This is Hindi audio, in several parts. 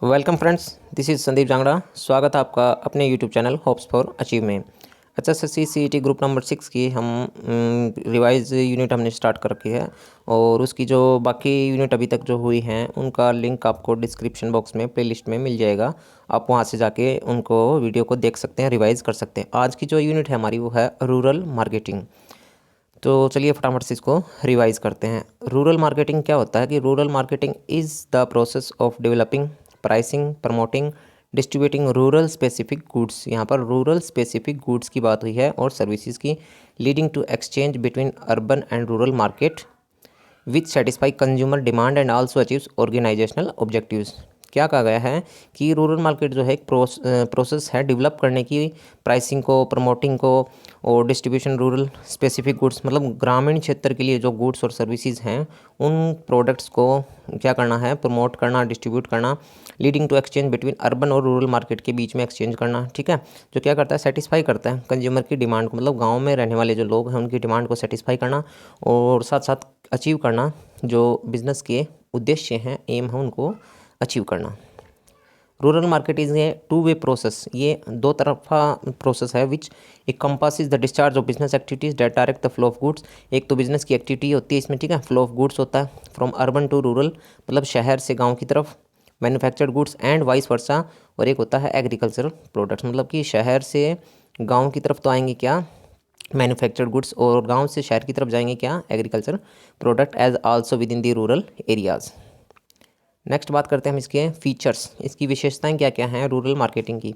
Welcome friends, this is Sandeep Jangra. स्वागत है आपका अपने YouTube channel hopes for achieve में। एचएसएससी सीईटी ग्रुप नंबर 6 की हम रिवाइज यूनिट हमने स्टार्ट कर रखी है और उसकी जो बाकी यूनिट अभी तक जो हुई हैं उनका लिंक आपको डिस्क्रिप्शन बॉक्स में प्लेलिस्ट में मिल जाएगा। आप वहां से जाके उनको वीडियो को देख सकते हैं, रिवाइज कर सकते हैं। आज की जो यूनिट है हमारी वो है रूरल मार्केटिंग। तो चलिए फटाफट से इसको रिवाइज करते हैं। रूरल मार्केटिंग क्या होता है कि rural marketing is the process of developing, pricing, promoting, distributing rural specific goods. यहाँ पर रूरल स्पेसिफिक गुड्स की बात हुई है और सर्विसेज की, leading to exchange between urban and rural market which satisfy consumer demand and also achieves organisational objectives. क्या कहा गया है कि रूरल मार्केट जो है एक प्रोसेस है डेवलप करने की, प्राइसिंग को, प्रमोटिंग को और डिस्ट्रीब्यूशन रूरल स्पेसिफिक गुड्स, मतलब ग्रामीण क्षेत्र के लिए जो गुड्स और सर्विसेज हैं उन प्रोडक्ट्स को क्या करना है, प्रमोट करना, डिस्ट्रीब्यूट करना, leading to exchange between urban और रूरल मार्केट के बीच में एक्सचेंज करना। ठीक है, जो क्या करता है, सेटिस्फाई करता है कंज्यूमर की डिमांड को, मतलब गाँव में रहने वाले जो लोग हैं उनकी डिमांड को सेटिस्फाई करना और साथ साथ अचीव करना जो बिज़नेस के उद्देश्य हैं, एम है, उनको अचीव करना। Rural market is a two way process, ये दो तरफा प्रोसेस है which encompasses the discharge of business activities that direct the flow of goods. एक तो बिजनेस की एक्टिविटी होती है इसमें, ठीक है, फ्लो ऑफ गुड्स होता है, फ्रॉम अर्बन टू रूरल, मतलब शहर से गांव की तरफ, manufactured goods and vice versa, और एक होता है एग्रीकल्चरल प्रोडक्ट्स, मतलब कि शहर से गाँव की तरफ तो आएंगे क्या, मैन्युफैक्चर्ड गुड्स, और गांव से शहर की तरफ जाएंगे क्या, agriculture product, as also within the rural areas. Next बात करते हैं हम इसके फीचर्स, इसकी विशेषताएं क्या क्या हैं रूरल मार्केटिंग की।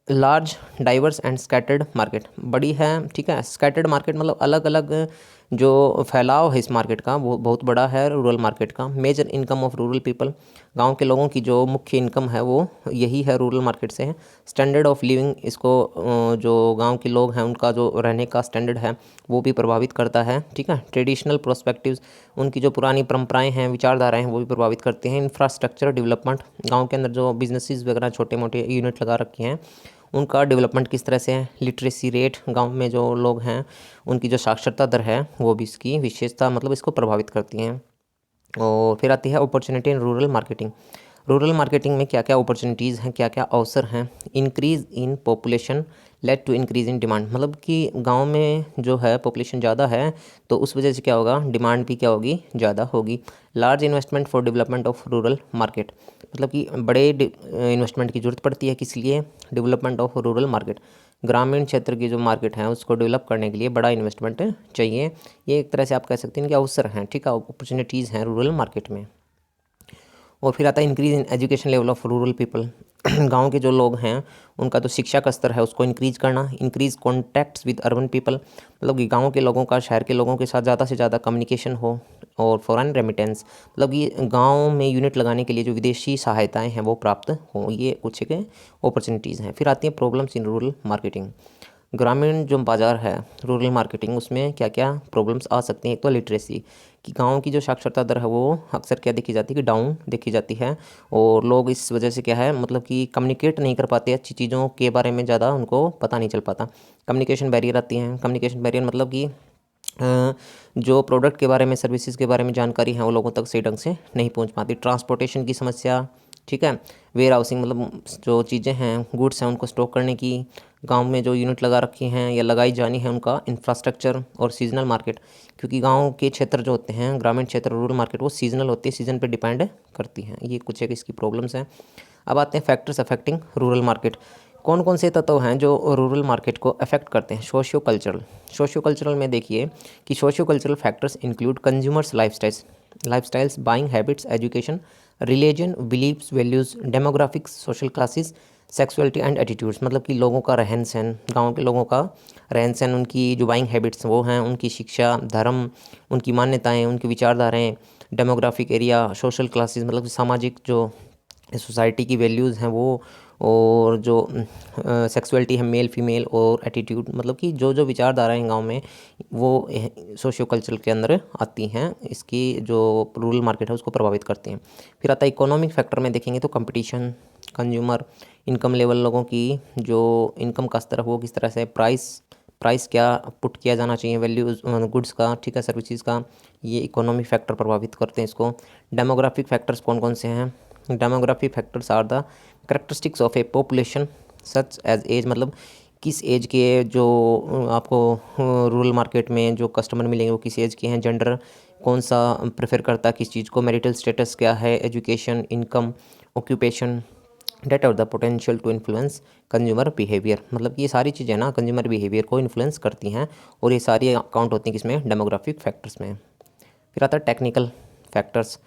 Large, diverse and scattered market, बड़ी है, ठीक है। स्कैटर्ड मार्केट मतलब अलग अलग जो फैलाव है इस मार्केट का वो बहुत बड़ा है रूरल मार्केट का। Major income of rural people, गांव के लोगों की जो मुख्य इनकम है वो यही है, रूरल मार्केट से है। स्टैंडर्ड ऑफ लिविंग, इसको जो गांव के लोग हैं उनका जो रहने का स्टैंडर्ड है वो भी प्रभावित करता है, ठीक है। ट्रेडिशनल प्रोस्पेक्टिव्स, उनकी जो पुरानी परंपराएं हैं, विचारधाराएं हैं, वो भी प्रभावित करते हैं। इंफ्रास्ट्रक्चर डेवलपमेंट, गाँव के अंदर जो बिजनेसेस वगैरह छोटे मोटे यूनिट लगा रखे हैं उनका डेवलपमेंट किस तरह से है। लिटरेसी रेट, गांव में जो लोग हैं उनकी जो साक्षरता दर है वो भी इसकी विशेषता, मतलब इसको प्रभावित करती हैं। और फिर आती है opportunity in rural marketing. Rural marketing में क्या क्या अपॉर्चुनिटीज़ हैं, क्या क्या अवसर हैं। Increase in population led to increase in demand, मतलब कि गांव में जो है पॉपुलेशन ज़्यादा है तो उस वजह से क्या होगा, डिमांड भी क्या होगी, ज़्यादा होगी। Large investment for development of rural market, मतलब कि बड़े इन्वेस्टमेंट की ज़रूरत पड़ती है, किस लिए, डेवलपमेंट ऑफ रूरल मार्केट, ग्रामीण क्षेत्र की जो मार्केट है उसको डेवलप करने के लिए बड़ा इन्वेस्टमेंट चाहिए। ये एक तरह से आप कह सकते हैं कि अवसर हैं, ठीक है, अपॉर्चुनिटीज़ हैं रूरल मार्केट में। और फिर आता है increase in education level of rural people, गांव के जो लोग हैं उनका जो शिक्षा का स्तर है उसको इंक्रीज करना। Increase contacts with urban people, मतलब कि गांव के लोगों का शहर के लोगों के साथ ज़्यादा से ज़्यादा कम्युनिकेशन हो। और फॉरेन रेमिटेंस, मतलब कि गांव में यूनिट लगाने के लिए जो विदेशी सहायताएं हैं वो प्राप्त हों, ये कुछ एक अपॉर्चुनिटीज़ हैं। फिर आती हैं प्रॉब्लम्स इन रूरल मार्केटिंग, ग्रामीण जो बाज़ार है रूरल मार्केटिंग उसमें क्या क्या प्रॉब्लम्स आ सकती हैं। एक तो लिटरेसी, कि गांव की जो साक्षरता दर है वो अक्सर क्या देखी जाती है कि डाउन देखी जाती है, और लोग इस वजह से क्या है, मतलब कि कम्युनिकेट नहीं कर पाते, अच्छी चीज़ों के बारे में ज़्यादा उनको पता नहीं चल पाता। कम्युनिकेशन बैरियर आती हैं। कम्युनिकेशन बैरियर मतलब कि जो प्रोडक्ट के बारे में, सर्विसेज के बारे में जानकारी है वो लोगों तक सही ढंग से नहीं पहुंच पाती। ट्रांसपोर्टेशन की समस्या, ठीक है। वेयर हाउसिंग, मतलब जो चीज़ें हैं, गुड्स हैं, उनको स्टॉक करने की, गांव में जो यूनिट लगा रखी हैं या लगाई जानी है उनका इंफ्रास्ट्रक्चर। और सीजनल मार्केट, क्योंकि गांव के क्षेत्र जो होते हैं, ग्रामीण क्षेत्र, रूरल मार्केट, वो सीजनल होती है, सीजन पे डिपेंड करती हैं। ये कुछ एक इसकी प्रॉब्लम्स हैं। अब आते हैं फैक्टर्स अफेक्टिंग रूरल मार्केट, कौन कौन से तत्व हैं जो रूरल मार्केट को अफेक्ट करते हैं। सोशियो कल्चरल, सोशियो कल्चरल में देखिए कि socio cultural factors include consumers lifestyles, buying habits, education, religion, beliefs, values, demographics, social classes, sexuality and attitudes, मतलब कि लोगों का रहन सहन, गाँव के लोगों का रहन सहन, उनकी जो बाइंग हैबिट्स वो हैं, उनकी शिक्षा, धर्म, उनकी मान्यताएं, उनकी विचारधाराएं, डेमोग्राफिक एरिया, सोशल क्लासेस, मतलब कि सामाजिक जो सोसाइटी की वैल्यूज़ हैं वो, और जो सेक्सुअलिटी है, मेल फीमेल, और एटीट्यूड, मतलब कि जो जो विचारधाराएं गांव में वो सोशियो कल्चरल के अंदर आती हैं, इसकी जो रूरल मार्केट है उसको प्रभावित करती हैं। फिर आता है इकोनॉमिक फैक्टर में देखेंगे तो कंपटीशन, कंज्यूमर इनकम लेवल, लोगों की जो इनकम का स्तर है वो किस तरह से, प्राइस क्या पुट किया जाना चाहिए, वैल्यूज गुड्स का, ठीक है, सर्विसेज का, ये इकोनॉमिक फैक्टर प्रभावित करते हैं इसको। डेमोग्राफिक फैक्टर्स कौन कौन से हैं, demography factors are the characteristics of a population such as age, मतलब किस एज के जो आपको रूरल मार्केट में जो कस्टमर मिलेंगे वो किस एज के हैं, जेंडर कौन सा प्रेफर करता है किस चीज़ को, मैरिटल स्टेटस क्या है, एजुकेशन, इनकम, ऑक्यूपेशन, डेट और the potential to influence consumer behaviour. मतलब कि ये सारी चीज़ें ना कंज्यूमर बिहेवियर को इन्फ्लुएंस करती हैं और ये सारी काउंट होती हैं किसमें, डेमोग्राफिक फैक्टर्स में। फिर आता है technical factors.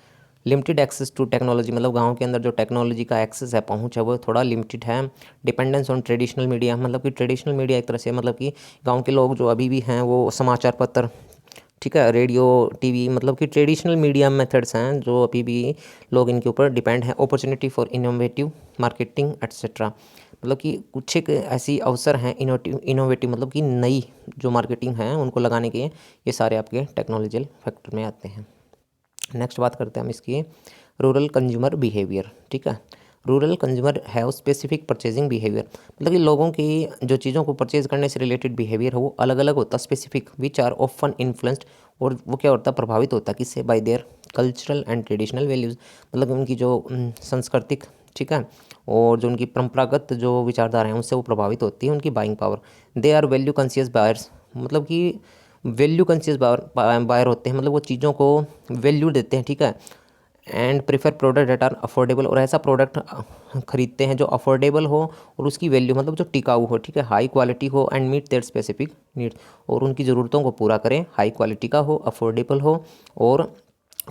Limited access to technology, मतलब गांव के अंदर जो टेक्नोलॉजी का एक्सेस है, पहुंच है, वो थोड़ा लिमिटेड है। डिपेंडेंस ऑन ट्रेडिशनल मीडिया, मतलब कि ट्रेडिशनल मीडिया एक तरह से, मतलब कि गांव के लोग जो अभी भी हैं वो समाचार पत्र, ठीक है, रेडियो, टीवी, मतलब कि ट्रेडिशनल मीडिया मेथड्स हैं जो अभी भी लोग इनके ऊपर डिपेंड हैं। Opportunity for innovative marketing etcetera, मतलब कि कुछ एक ऐसी अवसर हैं इनोवेटिव मतलब कि नई जो मार्केटिंग है उनको लगाने के, ये सारे आपके टेक्नोलॉजिकल फैक्टर में आते हैं। नेक्स्ट बात करते हैं हम इसकी रूरल कंज्यूमर बिहेवियर। ठीक है, rural consumer have specific purchasing behaviour, मतलब कि लोगों की जो चीज़ों को परचेज करने से रिलेटेड बिहेवियर है वो अलग अलग होता है, specific, which are often influenced, और वो क्या होता है, प्रभावित होता है किससे, by their cultural and traditional values, मतलब उनकी जो सांस्कृतिक, ठीक है, और जो उनकी परंपरागत जो विचारधारा हैं उनसे वो प्रभावित होती है। उनकी buying power, they are value conscious buyers, मतलब कि वैल्यू कॉन्शियस बायर होते हैं, मतलब वो चीज़ों को वैल्यू देते हैं, ठीक है, and prefer product that are affordable, और ऐसा प्रोडक्ट खरीदते हैं जो अफोर्डेबल हो और उसकी वैल्यू मतलब जो टिकाऊ हो, ठीक है, हाई क्वालिटी हो, and meet their specific needs, और उनकी ज़रूरतों को पूरा करें, हाई क्वालिटी का हो, अफोर्डेबल हो, और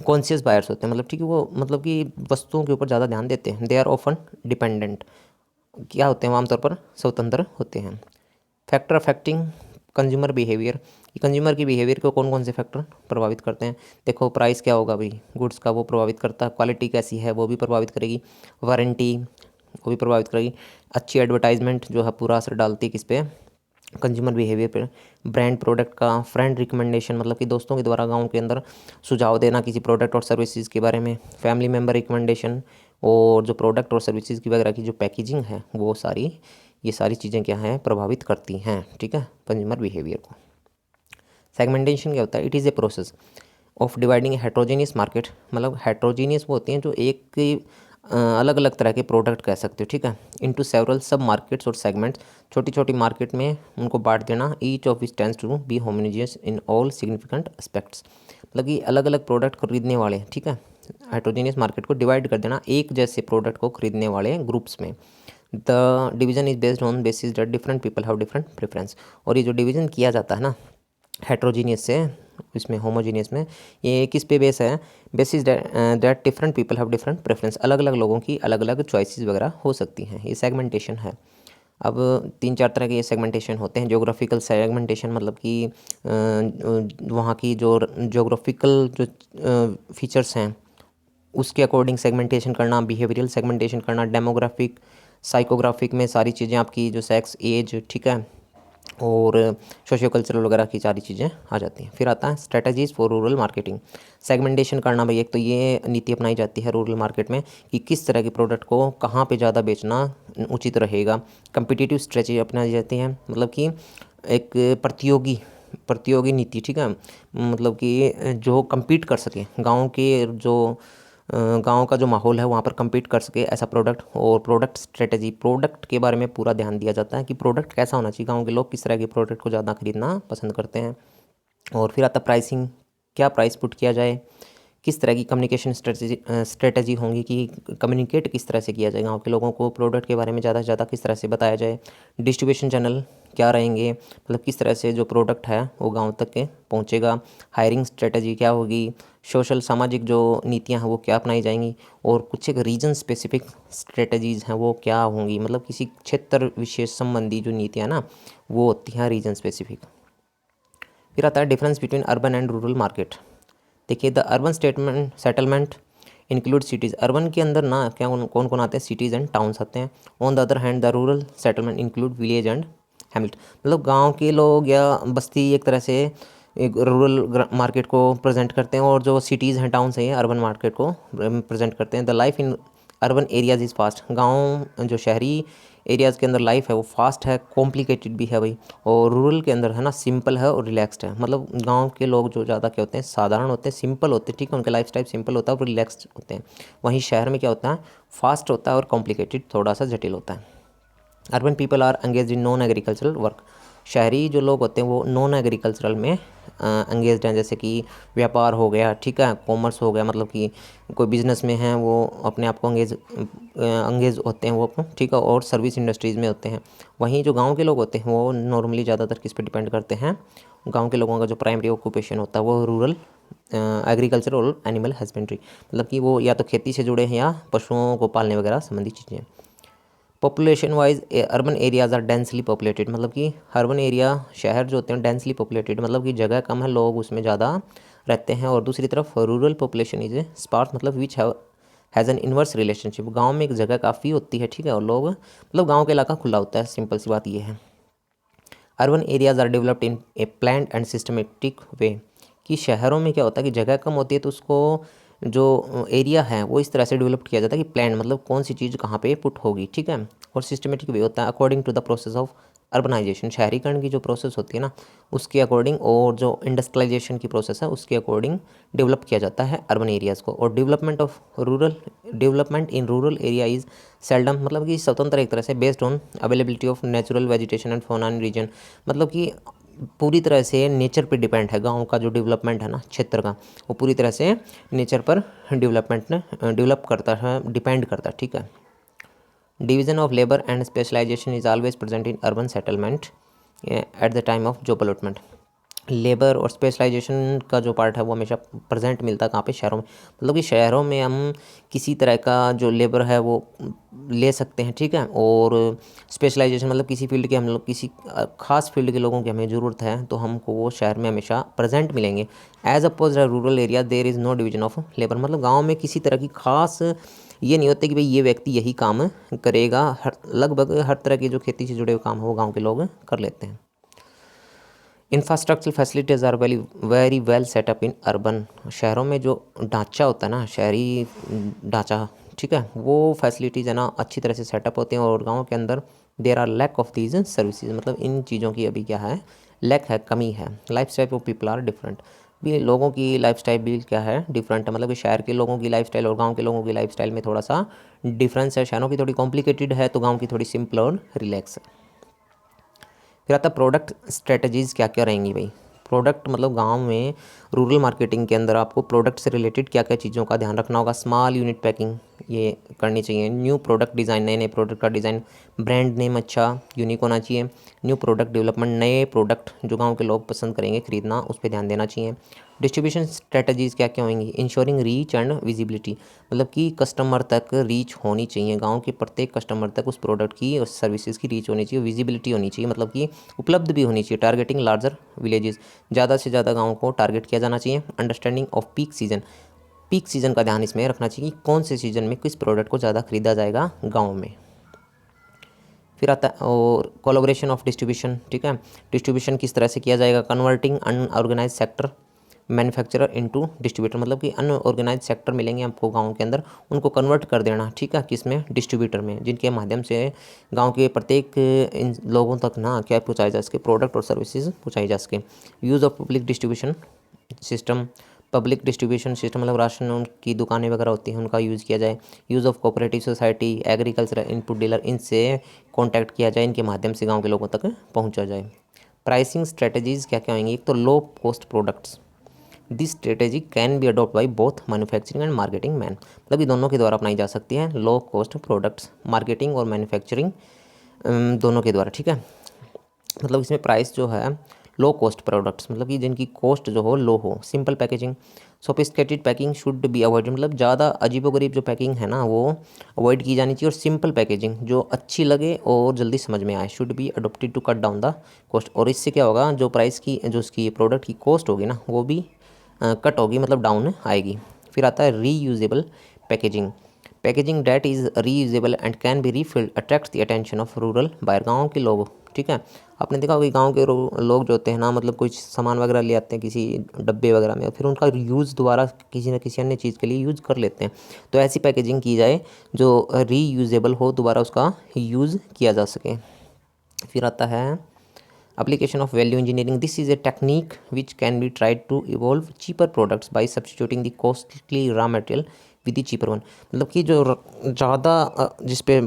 कॉन्शियस बायर्स होते हैं, मतलब ठीक है, वो मतलब कि वस्तुओं के ऊपर ज़्यादा ध्यान देते हैं। दे आर ऑफन डिपेंडेंट, क्या होते हैं वो आमतौर पर स्वतंत्र होते हैं। Factor affecting consumer behaviour, consumer की बिहेवियर को कौन कौन से फैक्टर प्रभावित करते हैं, देखो प्राइस क्या होगा भाई गुड्स का, वो प्रभावित करता है, क्वालिटी कैसी है वो भी प्रभावित करेगी, वारंटी वो भी प्रभावित करेगी, अच्छी एडवर्टाइजमेंट जो है पूरा असर डालती है किस पे, कंज्यूमर बिहेवियर पे, ब्रांड प्रोडक्ट का, फ्रेंड रिकमेंडेशन, मतलब कि दोस्तों के द्वारा गांव के अंदर सुझाव देना किसी प्रोडक्ट और सर्विसेज के बारे में, फैमिली मेम्बर रिकमेंडेशन, और जो प्रोडक्ट और सर्विसेज की वगैरह की जो पैकेजिंग है वो सारी, ये सारी चीज़ें क्या हैं, प्रभावित करती हैं, ठीक है, कंज्यूमर बिहेवियर को। सेगमेंटेशन क्या होता है, it is a process of dividing heterogeneous market, मतलब हेट्रोजीनियस वो होती हैं जो एक अलग अलग तरह के प्रोडक्ट कह सकते हो, ठीक है, इनटू सेवरल सब मार्केट्स और सेगमेंट्स, छोटी छोटी मार्केट में उनको बांट देना, each of which tends to be homogeneous in all significant aspects, मतलब कि अलग अलग प्रोडक्ट खरीदने वाले, ठीक है, हेट्रोजीनियस मार्केट को डिवाइड कर देना एक जैसे प्रोडक्ट को खरीदने वाले ग्रुप्स में। The division is based on basis that different people have different preference, और ये जो डिवीजन किया जाता है ना हेट्रोजीनियस से इसमें होमोजीनियस में, ये किस पे बेस है, basis that different people have different preference, अलग अलग लोगों की अलग अलग चॉइसेस वगैरह हो सकती हैं, ये सेगमेंटेशन है। अब 3-4 तरह के ये सेगमेंटेशन होते हैं। ज्योग्राफिकल सेगमेंटेशन, मतलब कि वहाँ की जो ज्योग्राफिकल जो फीचर्स हैं उसके अकॉर्डिंग सेगमेंटेशन करना, बिहेवियरल सेगमेंटेशन करना, डेमोग्राफिक, साइकोग्राफिक में सारी चीज़ें आपकी जो सेक्स, एज, ठीक है, और सोशियो कल्चरल वगैरह की सारी चीज़ें आ जाती हैं। फिर आता है strategies for rural marketing, segmentation करना भाई, एक तो ये नीति अपनाई जाती है रूरल मार्केट में कि किस तरह के प्रोडक्ट को कहाँ पे ज़्यादा बेचना उचित रहेगा। कम्पिटिटिव स्ट्रेटजी अपनाई जाती है, मतलब कि एक प्रतियोगी नीति, ठीक है, मतलब कि जो कम्पीट कर सके, गांव का जो माहौल है वहाँ पर कम्पीट कर सके ऐसा प्रोडक्ट। और प्रोडक्ट स्ट्रेटजी, प्रोडक्ट के बारे में पूरा ध्यान दिया जाता है कि प्रोडक्ट कैसा होना चाहिए, गांव के लोग किस तरह के प्रोडक्ट को ज़्यादा खरीदना पसंद करते हैं। और फिर आता प्राइसिंग, क्या प्राइस पुट किया जाए, किस तरह की कम्युनिकेशन स्ट्रेटजी होंगी कि कम्युनिकेट किस तरह से किया जाए, गाँव के लोगों को प्रोडक्ट के बारे में ज़्यादा से ज़्यादा किस तरह से बताया जाए। डिस्ट्रीब्यूशन चैनल क्या रहेंगे, मतलब किस तरह से जो प्रोडक्ट है वो गांव तक के पहुंचेगा। हायरिंग स्ट्रेटजी क्या होगी, सोशल सामाजिक जो नीतियां हैं वो क्या अपनाई जाएंगी, और कुछ एक रीजन स्पेसिफिक स्ट्रेटजीज़ हैं वो क्या होंगी, मतलब किसी क्षेत्र विशेष संबंधी जो नीतियाँ ना वो होती हैं रीजन स्पेसिफिक। फिर आता है difference between urban and rural market. देखिए, the urban settlement include cities, urban के अंदर ना क्या कौन कौन आते हैं, सिटीज़ एंड टाउन्स आते हैं। On the other hand the rural settlement include village and Hamlet, मतलब गांव के लोग या बस्ती एक तरह से एक रूरल मार्केट को प्रेजेंट करते हैं, और जो सिटीज़ हैं, टाउन्स हैं, ये अर्बन मार्केट को प्रेजेंट करते हैं। The life in urban areas is fast, गांव जो शहरी एरियाज़ के अंदर लाइफ है वो फास्ट है, कॉम्प्लिकेटेड भी है भाई, और रूरल के अंदर है ना सिंपल है और रिलैक्स्ड है। मतलब गांव के लोग जो ज़्यादा क्या होते हैं, साधारण होते हैं, सिंपल होते हैं, ठीक है, उनका लाइफ स्टाइल सिंपल होता है और रिलैक्स्ड होते हैं। वहीं शहर में क्या होता है, फास्ट होता है और कॉम्प्लिकेटेड, थोड़ा सा जटिल होता है। Urban people are engage in non agricultural work, शहरी जो लोग होते हैं वो नॉन एग्रीकल्चरल में एंगेज्ड हैं, जैसे कि व्यापार हो गया, ठीक है, कॉमर्स हो गया, मतलब कि कोई बिजनेस में है वो अपने आप को एंगेज होते हैं वो, ठीक है, और सर्विस इंडस्ट्रीज़ में होते हैं। वहीं जो गांव के लोग होते हैं वो नॉर्मली ज़्यादातर किस पे डिपेंड करते हैं, गांव के लोगों का जो प्राइमरी ऑक्यूपेशन होता है वो रूरल एग्रीकल्चर और एनिमल हस्बेंड्री, मतलब कि वो या तो खेती से जुड़े हैं या पशुओं को पालने वगैरह संबंधी चीज़ें। Population wise urban areas are densely populated, मतलब कि अर्बन एरिया शहर जो होते हैं डेंसली पॉपुलेटेड, मतलब कि जगह कम है, लोग उसमें ज़्यादा रहते हैं। और दूसरी तरफ रूरल पॉपुलेशन इज स्पार्स, मतलब which has an inverse relationship, गांव में एक जगह काफ़ी होती है, ठीक है, और लोग मतलब गांव का इलाका खुला होता है, सिंपल सी बात ये है। Urban areas are developed in a planned and systematic way, कि शहरों में क्या होता है कि जगह कम होती है तो उसको जो एरिया है वो इस तरह से डेवलप किया जाता है कि प्लान मतलब कौन सी चीज़ कहाँ पे पुट होगी, ठीक है, और सिस्टमेटिक वे होता है according to the process of urbanisation, शहरीकरण की जो प्रोसेस होती है ना उसके अकॉर्डिंग, और जो इंडस्ट्रियलाइजेशन की प्रोसेस है उसके अकॉर्डिंग डेवलप किया जाता है अर्बन एरियाज़ को। और development in rural area is seldom, मतलब कि स्वतंत्र एक तरह से based on availability of natural vegetation and fauna in region, मतलब कि पूरी तरह से नेचर पे डिपेंड है। गांव का जो डेवलपमेंट है ना क्षेत्र का, वो पूरी तरह से नेचर पर डेवलप करता है, डिपेंड करता है, ठीक है। Division of labour and specialisation is always present in urban settlement at the time of job allotment, labour और स्पेशलाइजेशन का जो पार्ट है वो हमेशा प्रेजेंट मिलता है कहाँ पे, शहरों में, मतलब कि शहरों में हम किसी तरह का जो लेबर है वो ले सकते हैं, ठीक है, और स्पेशलाइजेशन मतलब किसी फील्ड के हम लोग किसी खास फील्ड के लोगों की हमें ज़रूरत है तो हमको वो शहर में हमेशा प्रेजेंट मिलेंगे। As oppose rural area there is no division of labour, मतलब गाँव में किसी तरह की खास ये नहीं होता कि भाई ये व्यक्ति यही काम करेगा, लगभग हर तरह के जो खेती से जुड़े हुए काम हो वो गाँव के लोग कर लेते हैं। Infrastructure facilities are very well set up in urban, शहरों में जो ढांचा होता है ना, शहरी ढांचा, ठीक है, वो फैसिलिटीज़ है ना अच्छी तरह से सेटअप होते हैं, और गांव के अंदर there are lack of these services, मतलब इन चीज़ों की अभी क्या है, लैक है, कमी है। Life style of people are different, भी लोगों की लाइफ स्टाइल भी क्या है, डिफरेंट है, मतलब कि शहर के लोगों की लाइफ स्टाइल और गाँव के लोगों की लाइफ स्टाइल में थोड़ा सा डिफरेंस है, शहरों की थोड़ी कॉम्प्लिकेटेड है तो गाँव की थोड़ी सिंपल और रिलैक्स है। फिर आता प्रोडक्ट स्ट्रेटजीज़ क्या क्या रहेंगी भाई, प्रोडक्ट मतलब गांव में रूरल मार्केटिंग के अंदर आपको प्रोडक्ट से रिलेटेड क्या क्या चीज़ों का ध्यान रखना होगा। स्मॉल यूनिट पैकिंग ये करनी चाहिए, न्यू प्रोडक्ट डिज़ाइन, नए नए प्रोडक्ट का डिज़ाइन, ब्रांड नेम अच्छा यूनिक होना चाहिए, न्यू प्रोडक्ट डेवलपमेंट, नए प्रोडक्ट जो गांव के लोग पसंद करेंगे खरीदना उस पर ध्यान देना चाहिए। डिस्ट्रीब्यूशन स्ट्रेटजीज़ क्या क्या होंगी, इंश्योरिंग रीच एंड विजिबिलिटी, मतलब कि कस्टमर तक रीच होनी चाहिए, गांव के प्रत्येक कस्टमर तक उस प्रोडक्ट की और सर्विसेज की रीच होनी चाहिए, विजिबिलिटी होनी चाहिए, मतलब कि उपलब्ध भी होनी चाहिए। टारगेटिंग लार्जर विलेजेस, ज़्यादा से ज़्यादा गाँव को टारगेट किया जाना चाहिए। Understanding off peak season, peak season का ध्यान इसमें रखना चाहिए कि कौन से सीजन में किस प्रोडक्ट को ज़्यादा खरीदा जाएगा गाँव में। फिर आता है और कोलैबोरेशन ऑफ डिस्ट्रीब्यूशन, ठीक है, डिस्ट्रीब्यूशन किस तरह से किया जाएगा। Converting unorganised sector manufacturer into distributor, मतलब कि अनऑर्गेनाइज सेक्टर मिलेंगे आपको गांव के अंदर, उनको कन्वर्ट कर देना, ठीक है, किसमें, डिस्ट्रीब्यूटर में, जिनके माध्यम से गांव के प्रत्येक इन लोगों तक ना क्या पहुंचाया जा सके, प्रोडक्ट और सर्विसेज पहुंचाई जा सके। Use of public distribution system, public distribution system मतलब राशन की दुकानें वगैरह होती हैं उनका यूज़ किया जाए। Use of cooperative society, agriculture input dealer, इनसे कॉन्टैक्ट किया जाए, इनके माध्यम से गाँव के लोगों तक पहुँचा जाए। प्राइसिंग स्ट्रेटजीज़ क्या क्या होंगी, एक तो low cost products, this strategy can be adopt by both manufacturing and marketing man, मतलब ये दोनों के द्वारा अपनाई जा सकती है, लो कॉस्ट प्रोडक्ट्स, मार्केटिंग और मैन्युफैक्चरिंग दोनों के द्वारा, ठीक है। मतलब इसमें प्राइस जो है लो कॉस्ट प्रोडक्ट्स, मतलब कि जिनकी कॉस्ट जो हो लो हो। Simple packaging, sophisticated packing should be avoid, मतलब ज़्यादा अजीबोगरीब जो पैकिंग है ना वो अवॉइड की जानी चाहिए, और सिंपल पैकेजिंग जो अच्छी लगे और जल्दी समझ में आए should be adopted to cut down the cost, और इससे क्या होगा, जो प्राइस की जो उसकी प्रोडक्ट की कॉस्ट होगी ना वो भी कट होगी, मतलब डाउन आएगी। फिर आता है reusable packaging, packaging that is reusable and can be refilled attracts the attention of rural buyer, गाँव के लोग ठीक है। आपने देखा होगा कि गाँव के लोग जो होते हैं ना, मतलब कुछ सामान वगैरह ले आते हैं किसी डब्बे वगैरह में, फिर उनका यूज़ दोबारा किसी न किसी अन्य चीज़ के लिए यूज़ कर लेते हैं। तो ऐसी पैकेजिंग की जाए जो रीयूजेबल हो, दोबारा उसका यूज़ किया जा सके। फिर आता है application of value engineering. This is a technique which can be tried to evolve cheaper products by substituting the costly raw material with the cheaper one. मतलब कि जो ज़्यादा जिस पे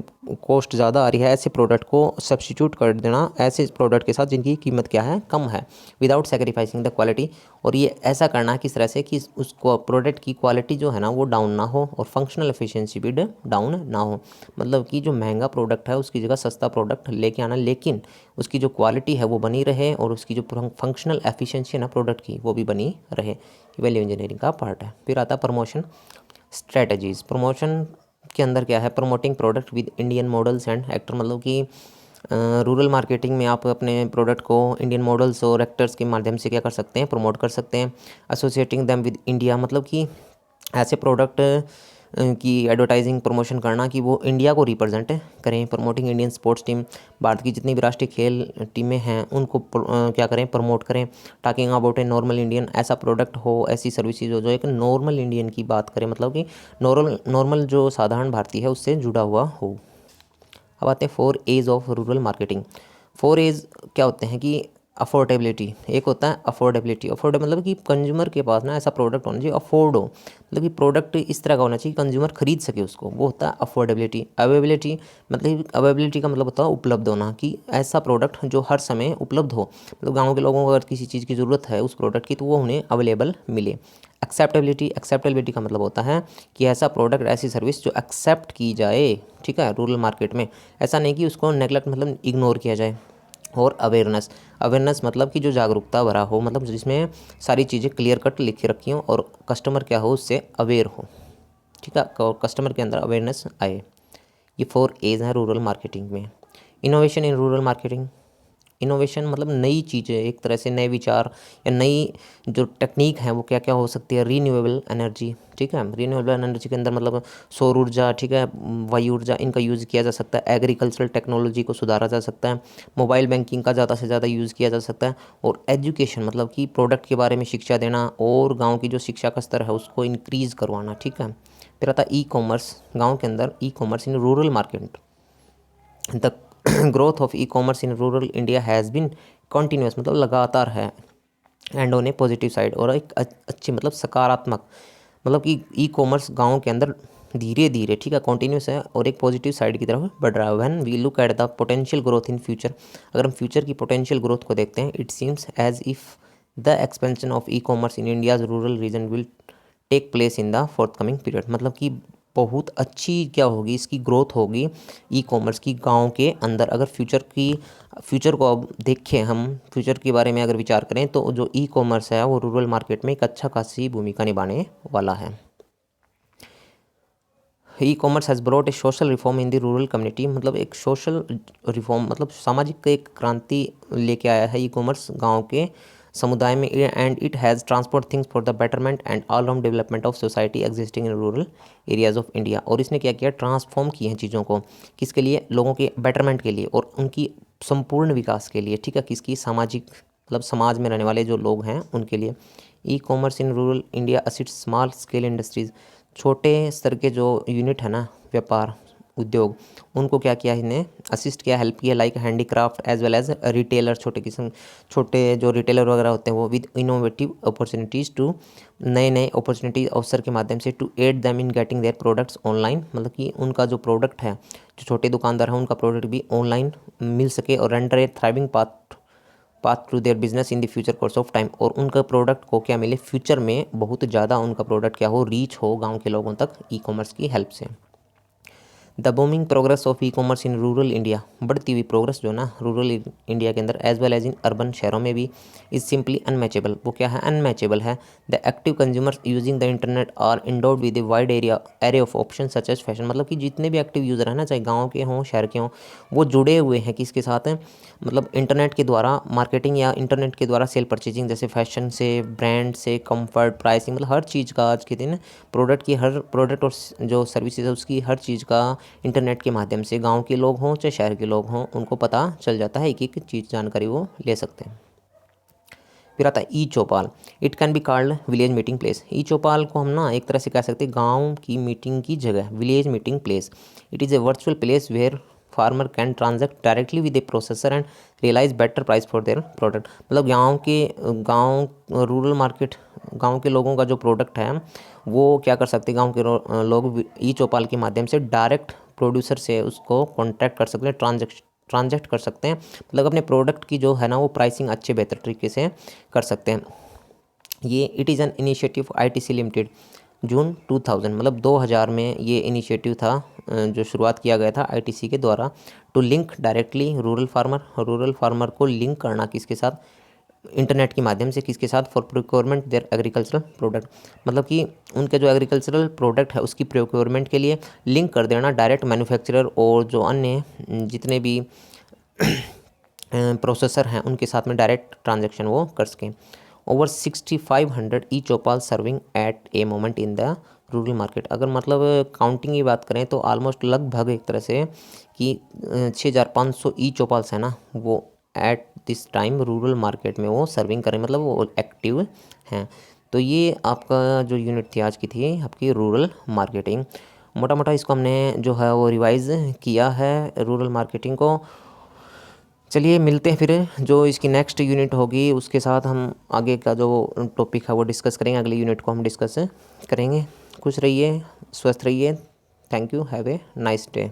कॉस्ट ज़्यादा आ रही है, ऐसे प्रोडक्ट को सब्सटीट्यूट कर देना ऐसे प्रोडक्ट के साथ जिनकी कीमत क्या है, कम है, विदाउट सेक्रीफाइसिंग द क्वालिटी। और ये ऐसा करना किस तरह से कि उसको प्रोडक्ट की क्वालिटी जो है ना वो डाउन ना हो और फंक्शनल एफिशिएंसी भी डाउन ना हो। मतलब कि जो महंगा प्रोडक्ट है उसकी जगह सस्ता प्रोडक्ट लेके आना, लेकिन उसकी जो क्वालिटी है वो बनी रहे और उसकी जो फंक्शनल एफिशिएंसी है ना प्रोडक्ट की वो भी बनी रहे। वैल्यू इंजीनियरिंग का पार्ट है। फिर आता है प्रमोशन स्ट्रेटजीज़। प्रमोशन के अंदर क्या है, promoting product with Indian models and actor. मतलब कि रूरल मार्केटिंग में आप अपने प्रोडक्ट को इंडियन मॉडल्स और एक्टर्स के माध्यम से क्या कर सकते हैं, प्रमोट कर सकते हैं। एसोसिएटिंग देम विद इंडिया, मतलब कि ऐसे प्रोडक्ट की एडवर्टाइजिंग प्रमोशन करना कि वो इंडिया को रिप्रेजेंट करें। Promoting Indian sports team, Bharat की जितनी भी राष्ट्रीय खेल टीमें हैं उनको क्या करें, प्रमोट करें। Talking about a normal Indian, ऐसा प्रोडक्ट हो, ऐसी सर्विसेज हो जो एक नॉर्मल इंडियन की बात करें, मतलब कि नॉर्मल जो साधारण भारतीय है उससे जुड़ा हुआ हो। अब आते हैं 4 A's of rural marketing. 4 A's क्या होते हैं कि अफोर्डेबिलिटी, एक होता है अफोर्डेबिलिटी। अफोर्ड मतलब कि कंज्यूमर के पास ना ऐसा प्रोडक्ट होना चाहिए अफोर्ड हो, मतलब कि प्रोडक्ट इस तरह का होना चाहिए कंज्यूमर खरीद सके उसको, वो होता है अफोर्डेबिलिटी। अवेलेबिलिटी, मतलब अवेलेबिलिटी का मतलब होता है उपलब्ध होना, कि ऐसा प्रोडक्ट जो हर समय उपलब्ध हो, मतलब गाँव के लोगों को अगर किसी चीज़ की ज़रूरत है उस प्रोडक्ट की तो वो उन्हें अवेलेबल मिले। एक्सेप्टेबिलिटी, एक्सेप्टेबिलिटी का मतलब होता है कि ऐसा प्रोडक्ट, ऐसी सर्विस जो एक्सेप्ट की जाए, ठीक है, रूरल मार्केट में। ऐसा नहीं कि उसको नेगलेक्ट मतलब इग्नोर किया जाए। और अवेयरनेस, अवेयरनेस मतलब कि जो जागरूकता भरा हो, मतलब जिसमें सारी चीज़ें क्लियर कट लिखी रखी हों और कस्टमर क्या हो उससे अवेयर हो, ठीक है, और कस्टमर के अंदर अवेयरनेस आए। ये 4 A's हैं रूरल मार्केटिंग में। Innovation in rural marketing, innovation मतलब नई चीज़ें, एक तरह से नए विचार या नई जो टेक्निक है वो क्या क्या हो सकती है। रीन्यूएबल एनर्जी, ठीक है, रीन्यूएबल एनर्जी के अंदर मतलब सौर ऊर्जा, ठीक है, वायु ऊर्जा, इनका यूज़ किया जा सकता है। एग्रीकल्चरल टेक्नोलॉजी को सुधारा जा सकता है। मोबाइल बैंकिंग का ज़्यादा से ज़्यादा यूज़ किया जा सकता है। और एजुकेशन मतलब कि प्रोडक्ट के बारे में शिक्षा देना और गाँव की जो शिक्षा का स्तर है उसको इंक्रीज़ करवाना, ठीक है। फिर आता ई कॉमर्स, गाँव के अंदर ई commerce in rural market. The growth of e commerce in rural India has been continuous, मतलब लगातार है, and on A positive side, और एक अच्छी मतलब सकारात्मक, मतलब कि ई कॉमर्स गाँव के अंदर धीरे धीरे, ठीक है, कॉन्टीन्यूस है और एक पॉजिटिव साइड की तरफ बढ़ रहा है। When we look at the potential growth in future, अगर हम फ्यूचर की पोटेंशियल ग्रोथ को देखते हैं, it seems as if the expansion of e commerce in India's rural region will take place in the forthcoming period. मतलब कि बहुत अच्छी क्या होगी, इसकी ग्रोथ होगी ई कॉमर्स की गांव के अंदर। अगर फ्यूचर को अब देखें, हम फ्यूचर के बारे में अगर विचार करें तो जो ई कॉमर्स है वो रूरल मार्केट में एक अच्छा खासी भूमिका निभाने वाला है। E commerce has brought a social reform in the rural community, मतलब एक सोशल रिफॉर्म मतलब सामाजिक एक क्रांति लेके आया है ई कॉमर्स गाँव के समुदाय में। And it has transport things for the betterment and all round development of society existing in rural areas of India. और इसने क्या किया, ट्रांसफॉर्म किए हैं चीज़ों को, किसके लिए, लोगों के बेटरमेंट के लिए और उनकी संपूर्ण विकास के लिए, ठीक है, किसकी, सामाजिक मतलब समाज में रहने वाले जो लोग हैं उनके लिए। ई commerce in rural India assist small scale industries, छोटे स्तर के जो यूनिट है ना, व्यापार उद्योग, उनको क्या किया, इन्हें असिस्ट किया, हेल्प किया, like handicraft as well as retailer, छोटे जो रिटेलर वगैरह होते हैं वो विद इनोवेटिव अपॉर्चुनिटीज़ टू, नए नए अपॉर्चुनिटी अवसर के माध्यम से, to aid them in getting their products online, मतलब कि उनका जो प्रोडक्ट है, जो छोटे दुकानदार हैं उनका प्रोडक्ट भी ऑनलाइन मिल सके, और render a thriving path to their business in the future course of time, और उनका प्रोडक्ट को क्या मिले, फ्यूचर में बहुत ज़्यादा उनका प्रोडक्ट क्या हो, रीच हो गांव के लोगों तक ई कॉमर्स की हेल्प से। The booming progress of e commerce in rural India, बढ़ती हुई प्रोग्रेस जो ना रूरल इंडिया के अंदर as well as in urban शहरों में भी, इज सिंपली अनमैचेबल, वो क्या है, अनमैचेबल है। The active consumers using the internet are endowed with a wide array of option such as fashion, मतलब कि जितने भी एक्टिव यूज़र हैं ना, चाहे गाँव के हों शहर के हों, वो जुड़े हुए हैं किसके साथ हैं, मतलब इंटरनेट के द्वारा मार्केटिंग या इंटरनेट के द्वारा सेल परचेजिंग, जैसे फैशन से, ब्रांड से, कंफर्ट, प्राइसिंग, मतलब हर चीज़ का आज के दिन प्रोडक्ट की, हर प्रोडक्ट और जो सर्विसेज है उसकी हर चीज़ का इंटरनेट के माध्यम से गांव के लोग हों चाहे शहर के लोग हों उनको पता चल जाता है, एक एक चीज़ जानकारी वो ले सकते हैं। फिर आता है e Choupal. It can be called village meeting place. E Choupal को हम ना एक तरह से कह सकते हैं गांव की मीटिंग की जगह, village meeting place. It is a virtual place where farmer can transact directly with a processor and realise better price for their product. मतलब गांव रूरल मार्केट, गांव के लोगों का जो प्रोडक्ट है वो क्या कर सकते हैं, गांव के लोग ई चौपाल के माध्यम से डायरेक्ट प्रोड्यूसर से उसको कॉन्टैक्ट कर सकते हैं, ट्रांजैक्ट कर सकते हैं। मतलब अपने प्रोडक्ट की जो है ना वो प्राइसिंग अच्छे बेहतर तरीके से कर सकते हैं। ये it is an initiative ITC limited June 2000, मतलब 2000 में ये इनिशिएटिव था जो शुरुआत किया गया था आईटीसी के द्वारा, to link directly rural farmer को लिंक करना किसके साथ, इंटरनेट के माध्यम से, किसके साथ, for procurement their agricultural product. मतलब कि उनके जो एग्रीकल्चरल प्रोडक्ट है उसकी प्रोक्योरमेंट के लिए लिंक कर देना डायरेक्ट मैन्युफैक्चरर और जो अन्य जितने भी प्रोसेसर हैं उनके साथ में डायरेक्ट ट्रांजैक्शन वो कर सकें। Over 6500 e Choupal serving at a moment in the rural market. अगर मतलब काउंटिंग की बात करें तो ऑलमोस्ट लगभग एक तरह से कि 6500 ई चौपाल्स है ना वो at this time rural market में वो सर्विंग करें, मतलब वो एक्टिव हैं। तो ये आपका जो यूनिट थी आज की थी आपकी रूरल मार्केटिंग। मोटा मोटा इसको हमने जो है वो रिवाइज़ किया है रूरल मार्केटिंग को। चलिए मिलते हैं फिर, जो इसकी नेक्स्ट यूनिट होगी उसके साथ हम आगे का जो टॉपिक है वो डिस्कस करेंगे, अगले यूनिट को हम डिस्कस करेंगे। खुश रहिए, स्वस्थ रहिए। Thank you, have a nice day.